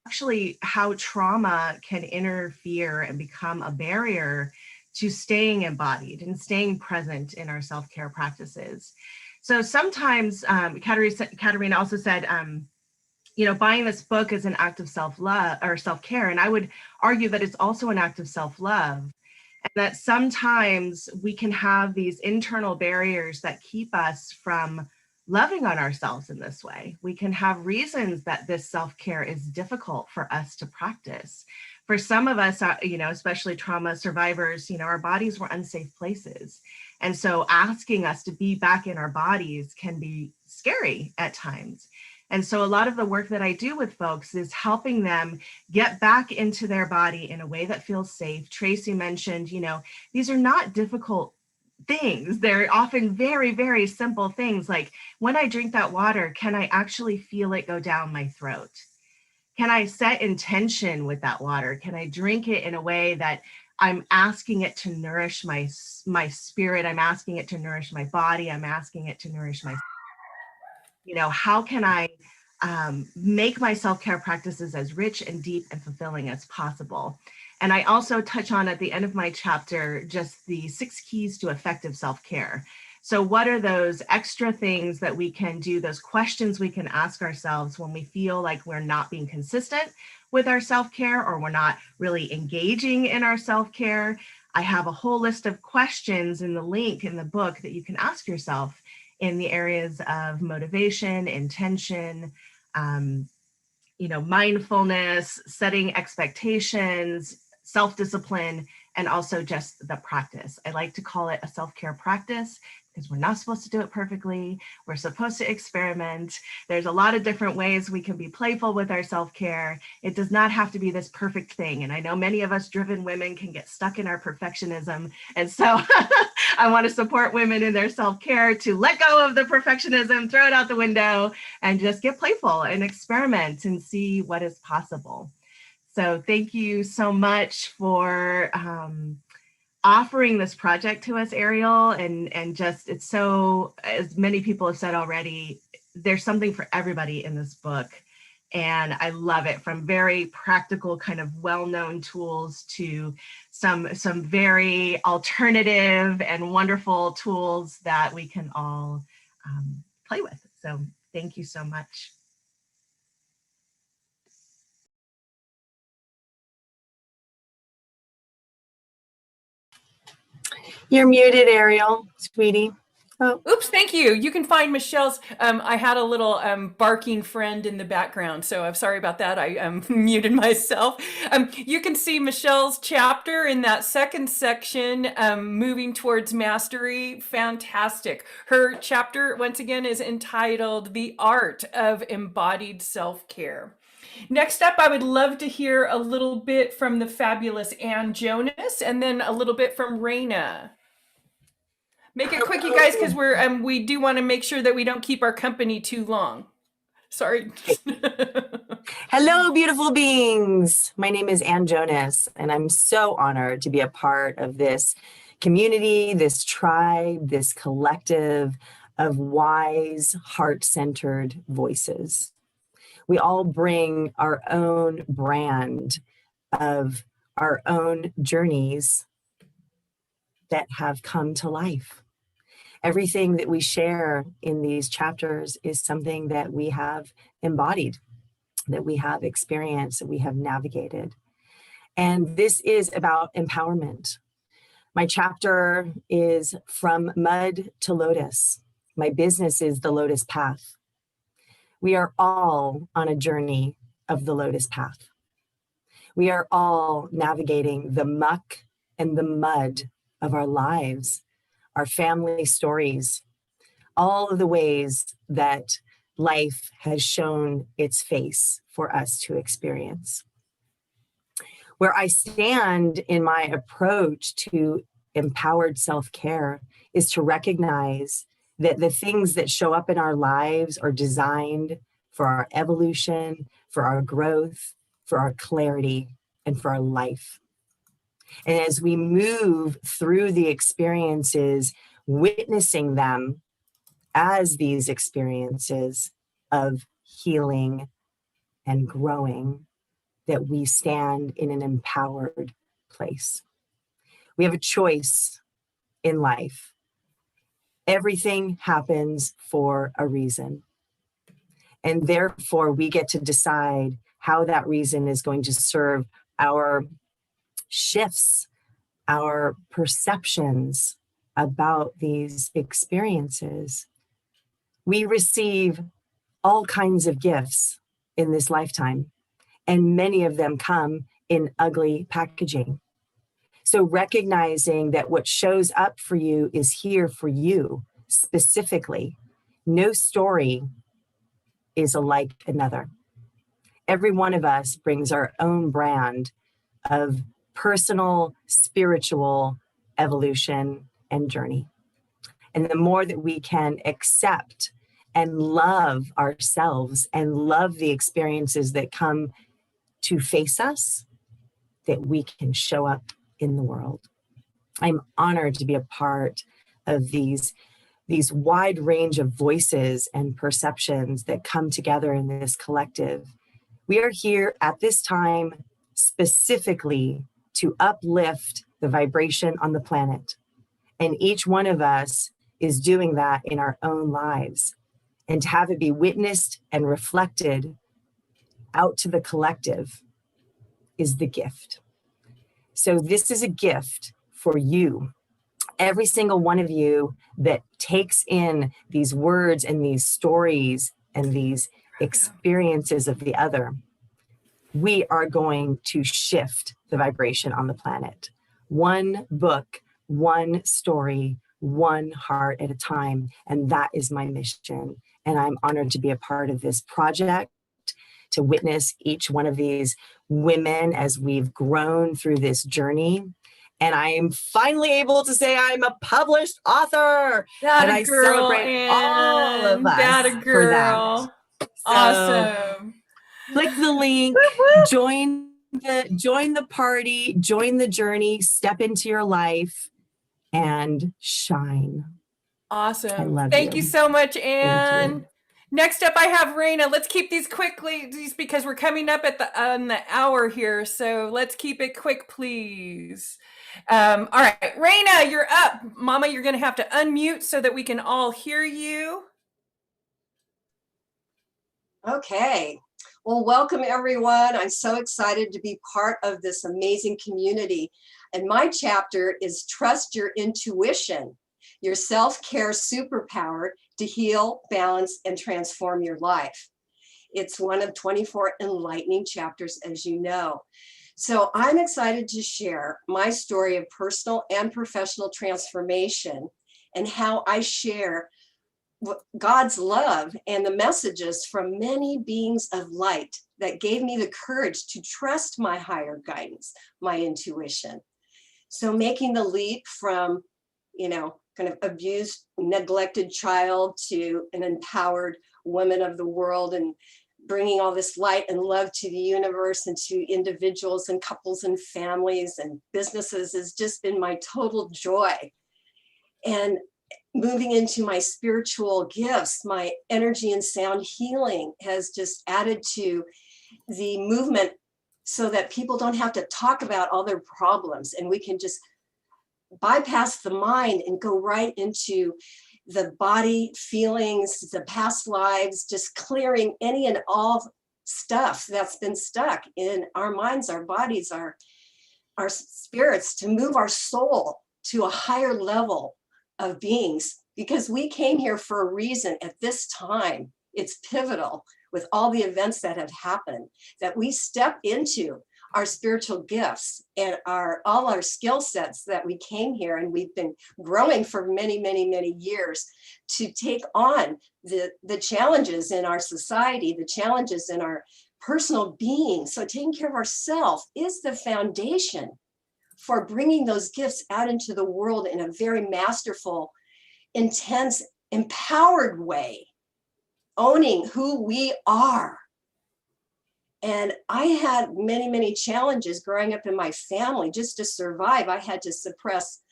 actually how trauma can interfere and become a barrier to staying embodied and staying present in our self-care practices. So sometimes, Katerina also said, you know, buying this book is an act of self-love or self-care. And I would argue that it's also an act of self-love. And that sometimes we can have these internal barriers that keep us from loving on ourselves in this way. We can have reasons that this self-care is difficult for us to practice. For some of us, you know, especially trauma survivors, you know, our bodies were unsafe places. And so asking us to be back in our bodies can be scary at times. And so a lot of the work that I do with folks is helping them get back into their body in a way that feels safe. Tracy mentioned, you know, these are not difficult things. They're often very, very simple things like, when I drink that water, can I actually feel it go down my throat? Can I set intention with that water? Can I drink it in a way that I'm asking it to nourish my spirit? I'm asking it to nourish my body. I'm asking it to nourish my, you know, how can I make my self-care practices as rich and deep and fulfilling as possible? And I also touch on at the end of my chapter, just the 6 keys to effective self-care. So what are those extra things that we can do, those questions we can ask ourselves when we feel like we're not being consistent with our self-care or we're not really engaging in our self-care? I have a whole list of questions in the link in the book that you can ask yourself in the areas of motivation, intention, you know, mindfulness, setting expectations, self-discipline, and also just the practice. I like to call it a self-care practice because we're not supposed to do it perfectly. We're supposed to experiment. There's a lot of different ways we can be playful with our self-care. It does not have to be this perfect thing. And I know many of us driven women can get stuck in our perfectionism. And so I want to support women in their self-care to let go of the perfectionism, throw it out the window, and just get playful and experiment and see what is possible. So thank you so much for offering this project to us, Ariel. And just, it's so, as many people have said already, there's something for everybody in this book. And I love it, from very practical kind of well-known tools to some very alternative and wonderful tools that we can all play with. So thank you so much. You're muted, Ariel, sweetie. Oh. Oops, thank you. You can find Michelle's. I had a little barking friend in the background, so I'm sorry about that. I muted myself. You can see Michelle's chapter in that second section, moving towards mastery. Fantastic. Her chapter, once again, is entitled The Art of Embodied Self-Care. Next up, I would love to hear a little bit from the fabulous Ann Jonas, and then a little bit from Raina. Make it quick, you guys, because we do want to make sure that we don't keep our company too long. Sorry. Hello, beautiful beings. My name is Ann Jonas, and I'm so honored to be a part of this community, this tribe, this collective of wise, heart-centered voices. We all bring our own brand of our own journeys that have come to life. Everything that we share in these chapters is something that we have embodied, that we have experienced, that we have navigated. And this is about empowerment. My chapter is From Mud to Lotus. My business is the Lotus Path. We are all on a journey of the Lotus Path. We are all navigating the muck and the mud of our lives, our family stories, all of the ways that life has shown its face for us to experience. Where I stand in my approach to empowered self-care is to recognize that the things that show up in our lives are designed for our evolution, for our growth, for our clarity, and for our life. And as we move through the experiences, witnessing them as these experiences of healing and growing, that we stand in an empowered place. We have a choice in life. Everything happens for a reason. And therefore, we get to decide how that reason is going to serve our shifts, our perceptions about these experiences. We receive all kinds of gifts in this lifetime, and many of them come in ugly packaging. So recognizing that what shows up for you is here for you specifically. No story is alike another. Every one of us brings our own brand of personal, spiritual evolution and journey. And the more that we can accept and love ourselves and love the experiences that come to face us, that we can show up in the world. I'm honored to be a part of these wide range of voices and perceptions that come together in this collective. We are here at this time specifically to uplift the vibration on the planet. And each one of us is doing that in our own lives. And to have it be witnessed and reflected out to the collective is the gift. So this is a gift for you. Every single one of you that takes in these words and these stories and these experiences of the other, we are going to shift the vibration on the planet. One book, one story, one heart at a time. And that is my mission. And I'm honored to be a part of this project, to witness each one of these women as we've grown through this journey. And I am finally able to say I'm a published author. That and a I girl, celebrate all of Anne. us That a for that. girl. So, Awesome. click the link, join the party, join the journey, step into your life and shine. Awesome. I love Thank you so much, Anne. Thank you. Next up, I have Raina. Let's keep these quickly, because we're coming up at the hour here. So let's keep it quick, please. All right, Raina, you're up. Mama, you're going to have to unmute so that we can all hear you. Okay. Well, welcome everyone. I'm so excited to be part of this amazing community. And my chapter is Trust Your Intuition, your self-care superpower to heal, balance, and transform your life. It's one of 24 enlightening chapters, as you know. So I'm excited to share my story of personal and professional transformation and how I share God's love and the messages from many beings of light that gave me the courage to trust my higher guidance, my intuition. So making the leap from, kind of abused, neglected child to an empowered woman of the world, and bringing all this light and love to the universe and to individuals and couples and families and businesses has just been my total joy. And moving into my spiritual gifts, my energy and sound healing has just added to the movement so that people don't have to talk about all their problems, and we can just bypass the mind and go right into the body, feelings, the past lives, just clearing any and all stuff that's been stuck in our minds, our bodies, our spirits, to move our soul to a higher level of beings, because we came here for a reason at this time. It's pivotal with all the events that have happened, that we step into our spiritual gifts and all our skill sets that we came here, and we've been growing for many, many, many years to take on the challenges in our society, the challenges in our personal being. So taking care of ourselves is the foundation for bringing those gifts out into the world in a very masterful, intense, empowered way, owning who we are. And I had many, many challenges growing up in my family just to survive. I had to suppress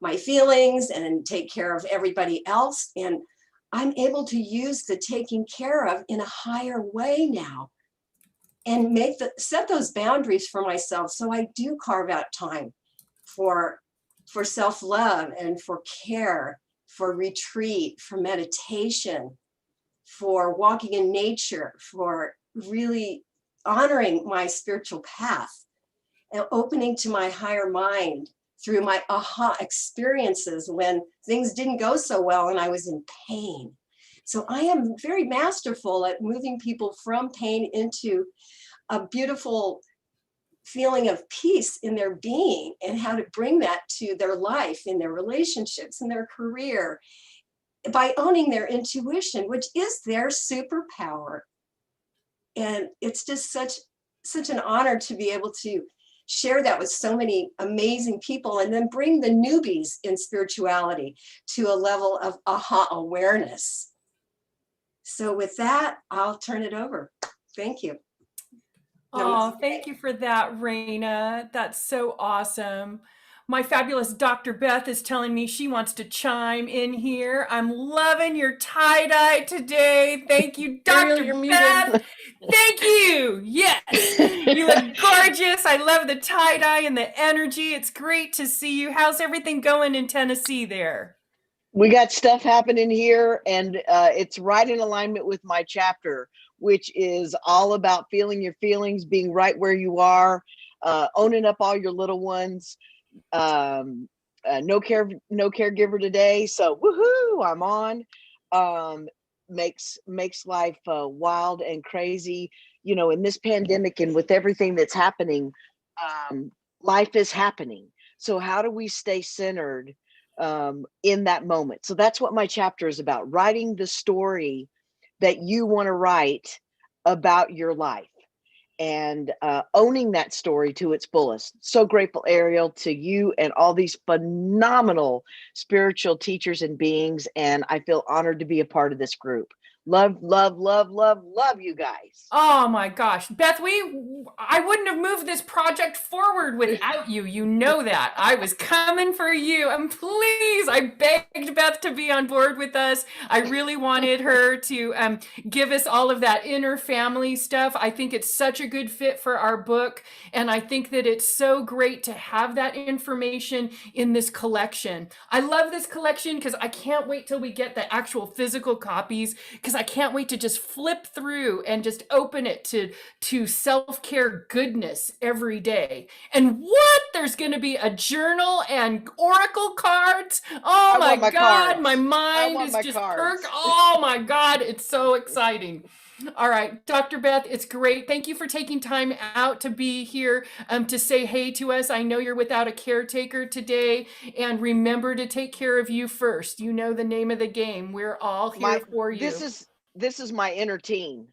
my feelings and take care of everybody else. And I'm able to use the taking care of in a higher way now and set those boundaries for myself. So I do carve out time for self-love and for care, for retreat, for meditation, for walking in nature, for really honoring my spiritual path and opening to my higher mind through my aha experiences when things didn't go so well and I was in pain. So I am very masterful at moving people from pain into a beautiful feeling of peace in their being, and how to bring that to their life, in their relationships, in their career, by owning their intuition, which is their superpower. And it's just such an honor to be able to share that with so many amazing people, and then bring the newbies in spirituality to a level of aha awareness. So with that, I'll turn it over. Thank you. Oh, thank you for that, Raina. That's so awesome. My fabulous Dr. Beth is telling me she wants to chime in here. I'm loving your tie-dye today. Thank you, Dr. You're Beth. muted. Thank you. Yes, you look gorgeous. I love the tie-dye and the energy. It's great to see you. How's everything going in Tennessee there? We got stuff happening here, and it's right in alignment with my chapter, which is all about feeling your feelings, being right where you are, owning up all your little ones. No caregiver today, so woohoo! I'm on. Makes life wild and crazy, you know. In this pandemic and with everything that's happening, life is happening. So how do we stay centered in that moment? So that's what my chapter is about: writing the story that you want to write about your life, and owning that story to its fullest. So grateful, Ariel, to you and all these phenomenal spiritual teachers and beings. And I feel honored to be a part of this group. Love, love, love, love, love you guys. Oh my gosh, Beth, I wouldn't have moved this project forward without you. You know that. I was coming for you. And please, I begged Beth to be on board with us. I really wanted her to give us all of that inner family stuff. I think it's such a good fit for our book. And I think that it's so great to have that information in this collection. I love this collection because I can't wait till we get the actual physical copies, because I can't wait to just flip through and just open it to self-care goodness every day. And what? There's going to be a journal and oracle cards. Oh my God, my mind is just perked. Oh my God, it's so exciting. All right, Dr. Beth, it's great. Thank you for taking time out to be here to say hey to us. I know you're without a caretaker today, and remember to take care of you first. You know the name of the game. We're all here for you. This is my inner teen.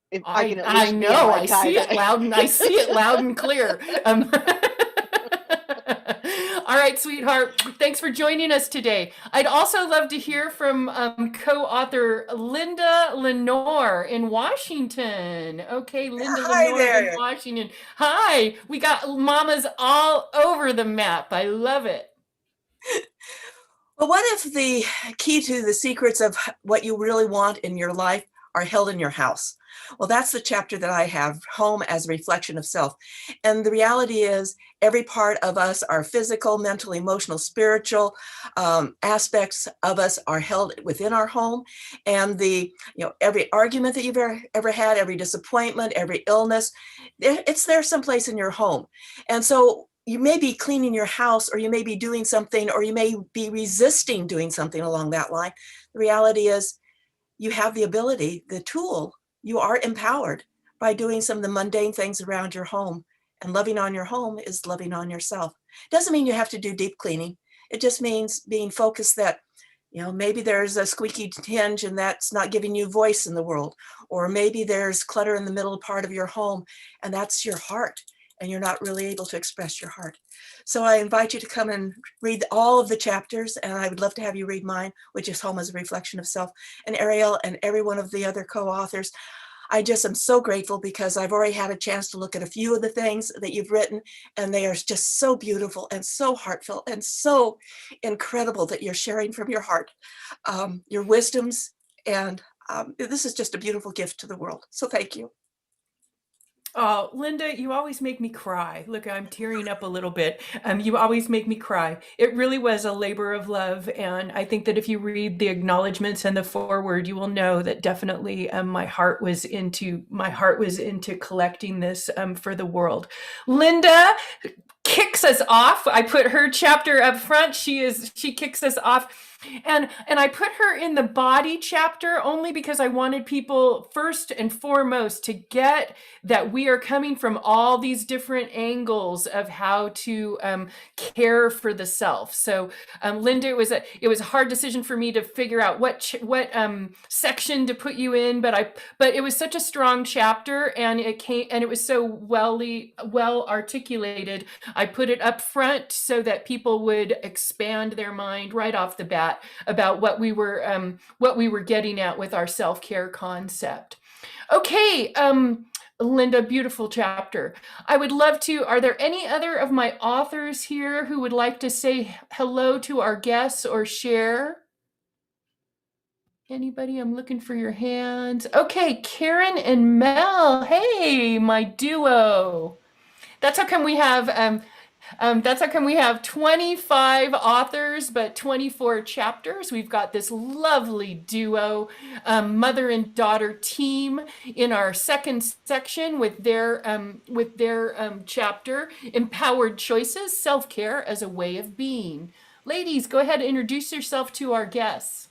If I can at I least be know. on my I see it tie-dye. loud and I see it loud and clear. All right, sweetheart. Thanks for joining us today. I'd also love to hear from co-author Linda Lenore in Washington. Okay, Linda Lenore in Washington. Hi. We got mamas all over the map. I love it. Well, what if the key to the secrets of what you really want in your life are held in your house? Well, that's the chapter that I have, Home as a Reflection of Self. And the reality is every part of us, our physical, mental, emotional, spiritual aspects of us are held within our home. And every argument that you've ever had, every disappointment, every illness, it's there someplace in your home. And so you may be cleaning your house, or you may be doing something, or you may be resisting doing something along that line. The reality is you have the ability, the tool. You are empowered by doing some of the mundane things around your home. And loving on your home is loving on yourself. Doesn't mean you have to do deep cleaning. It just means being focused that, maybe there's a squeaky hinge and that's not giving you voice in the world. Or maybe there's clutter in the middle part of your home and that's your heart, and you're not really able to express your heart. So I invite you to come and read all of the chapters, and I would love to have you read mine, which is Home as a Reflection of Self. And Ariel and every one of the other co-authors, I just am so grateful because I've already had a chance to look at a few of the things that you've written, and they are just so beautiful and so heartfelt and so incredible that you're sharing from your heart, your wisdoms. And this is just a beautiful gift to the world. So thank you. Oh, Linda, you always make me cry. Look, I'm tearing up a little bit. You always make me cry. It really was a labor of love. And I think that if you read the acknowledgments and the foreword, you will know that definitely my heart was into collecting this for the world. Linda kicks us off. I put her chapter up front. She kicks us off. And I put her in the body chapter only because I wanted people first and foremost to get that we are coming from all these different angles of how to care for the self. So Linda, it was a hard decision for me to figure out what section to put you in, but it was such a strong chapter, and it was so well articulated. I put it up front so that people would expand their mind right off the bat about what we were getting at with our self-care concept. Okay, Linda, beautiful chapter. I would love to, are there any other of my authors here who would like to say hello to our guests or share? Anybody? I'm looking for your hands. Okay, Karen and Mel. Hey, my duo. That's how come we have 25 authors, but 24 chapters. We've got this lovely duo, mother and daughter team in our second section with their chapter, Empowered Choices, Self-Care as a Way of Being. Ladies, go ahead and introduce yourself to our guests.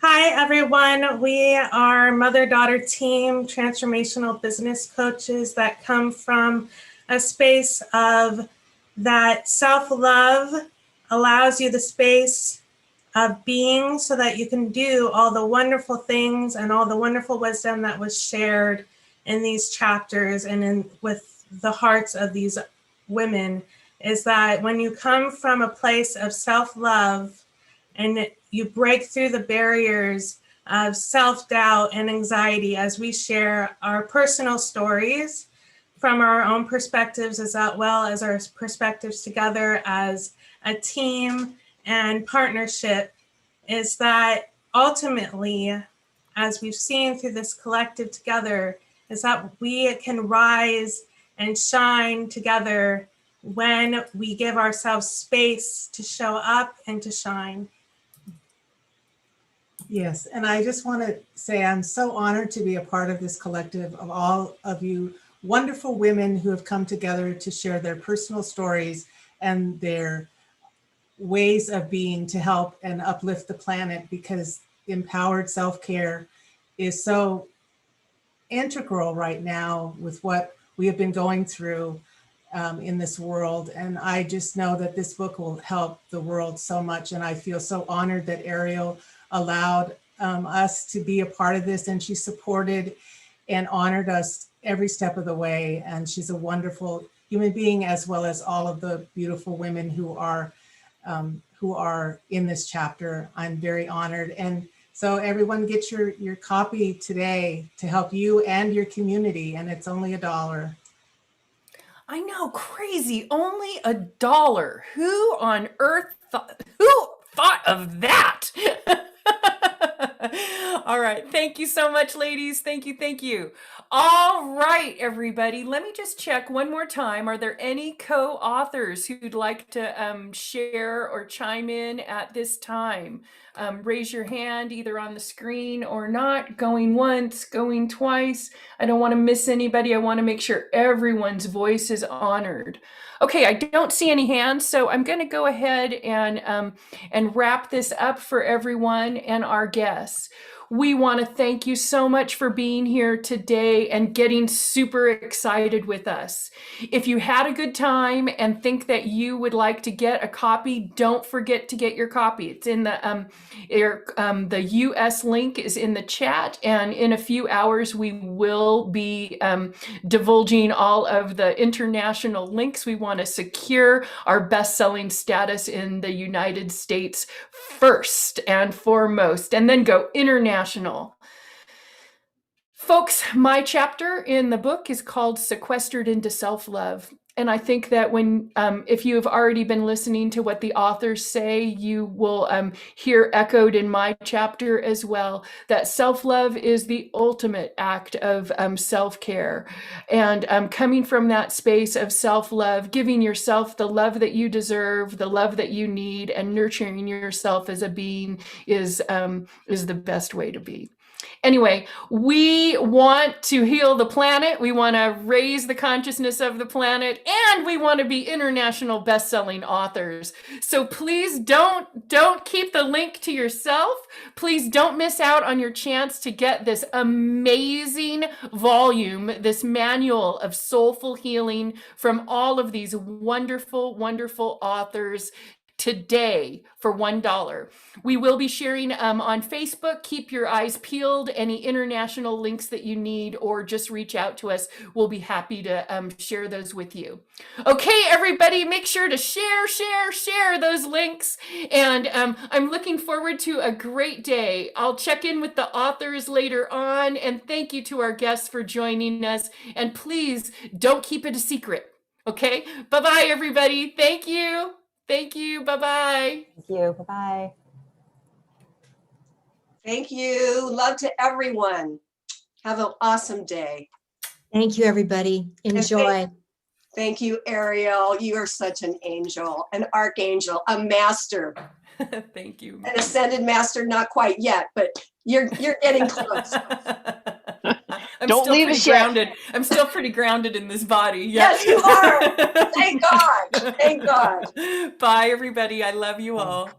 Hi, everyone. We are mother-daughter team, transformational business coaches that come from a space of that self-love allows you the space of being so that you can do all the wonderful things and all the wonderful wisdom that was shared in these chapters and with the hearts of these women, is that when you come from a place of self-love and you break through the barriers of self-doubt and anxiety as we share our personal stories from our own perspectives as well as our perspectives together as a team and partnership, is that ultimately, as we've seen through this collective together, is that we can rise and shine together when we give ourselves space to show up and to shine. Yes, and I just want to say I'm so honored to be a part of this collective of all of you wonderful women who have come together to share their personal stories and their ways of being to help and uplift the planet, because empowered self-care is so integral right now with what we have been going through in this world. And I just know that this book will help the world so much. And I feel so honored that Ariel allowed us to be a part of this, and she supported and honored us every step of the way. And she's a wonderful human being, as well as all of the beautiful women who are in this chapter. I'm very honored. And so everyone get your copy today to help you and your community. And it's only $1. I know, crazy, only $1. Who on earth thought of that? All right. Thank you so much, ladies. Thank you. Thank you. All right, everybody. Let me just check one more time. Are there any co-authors who'd like to share or chime in at this time? Raise your hand either on the screen or not. Going once, going twice. I don't want to miss anybody. I want to make sure everyone's voice is honored. Okay, I don't see any hands, so I'm going to go ahead and wrap this up for everyone and our guests. We want to thank you so much for being here today and getting super excited with us. If you had a good time and think that you would like to get a copy, don't forget to get your copy. It's in the US link is in the chat, and in a few hours we will be divulging all of the international links. We want to secure our best-selling status in the United States first and foremost, and then go international. Folks, my chapter in the book is called Sequestered into Self-Love. And I think that when, if you have already been listening to what the authors say, you will hear echoed in my chapter as well, that self-love is the ultimate act of self-care. And coming from that space of self-love, giving yourself the love that you deserve, the love that you need, and nurturing yourself as a being is the best way to be. Anyway, we want to heal the planet. We want to raise the consciousness of the planet, and we want to be international best-selling authors. So please don't keep the link to yourself. Please don't miss out on your chance to get this amazing volume, this manual of soulful healing from all of these wonderful, wonderful authors today for $1. We will be sharing on Facebook. Keep your eyes peeled. Any international links that you need, or just reach out to us. We'll be happy to share those with you. Okay, everybody, make sure to share those links. And I'm looking forward to a great day. I'll check in with the authors later on. And thank you to our guests for joining us. And please don't keep it a secret. Okay, bye-bye, everybody. Thank you. Thank you. Bye-bye. Thank you. Bye-bye. Thank you. Love to everyone. Have an awesome day. Thank you, everybody. Enjoy. Thank you, Ariel. You are such an angel, an archangel, a master. Thank you. An ascended master, not quite yet, but you're getting close. Don't leave us grounded. I'm still pretty grounded in this body. Yes, you are. Thank God. Thank God. Bye, everybody. I love you all.